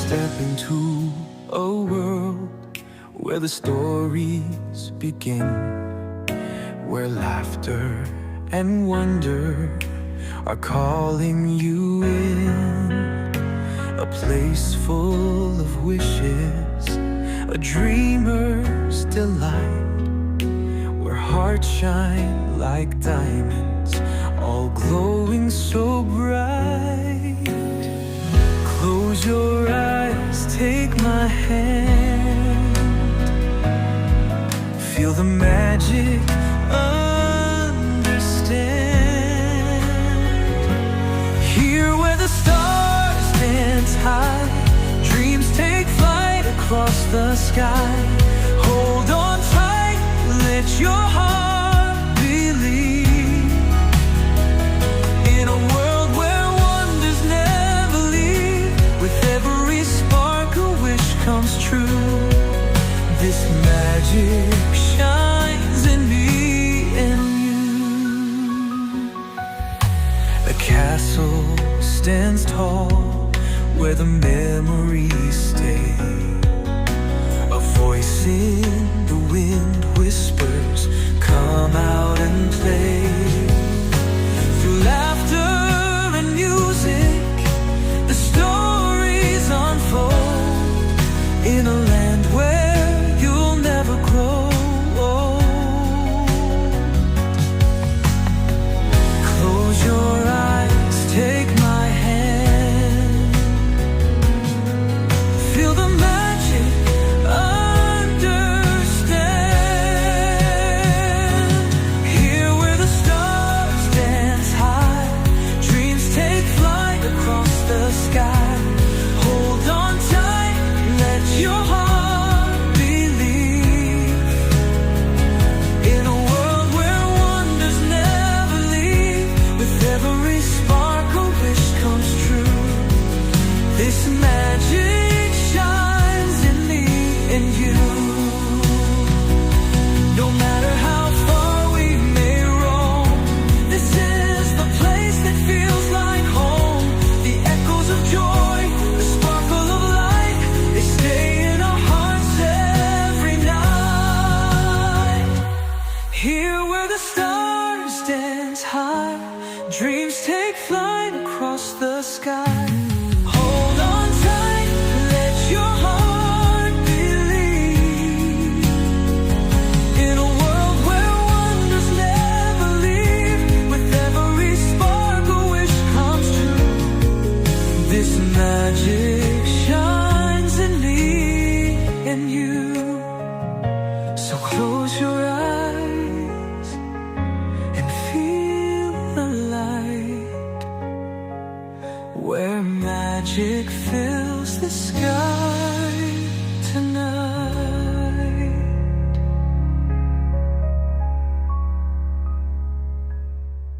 step into a world where the stories begin, where laughter and wonder are calling you in. A place full of wishes, a dreamer's delight, where hearts shine like diamonds, all glowing so bright. Close your eyes, take my hand, feel the magic, understand. Here where the stars dance high, dreams take flight across the sky. Hold on tight, let your heart believe in a world where wonders never leave. With every spark a wish comes true. This magic shines in me and you. A castle stands tall where the memories stay. A voice in the wind whispers, come out and play. Through laughter and music, the stories unfold. In a land where you'll never grow old. Close your eyes, take my hand, feel the magic, understand. Here where the stars dance high, dreams take flight across the sky. Hold on tight, let your heart believe in a world where wonders never leave. With every spark a wish comes true. This magic shines in me and you. No matter how far we may roam, this is the place that feels like home. The echoes of joy, the sparkle of light, they stay in our hearts every night. Here where the stars dance high, dreams take flight across the sky. Hold on tight, let your heart believe in a world where wonders never leave. With every spark a wish comes true. This magic shines in me and you. So close your eyes and feel the light, where magic fills the sky.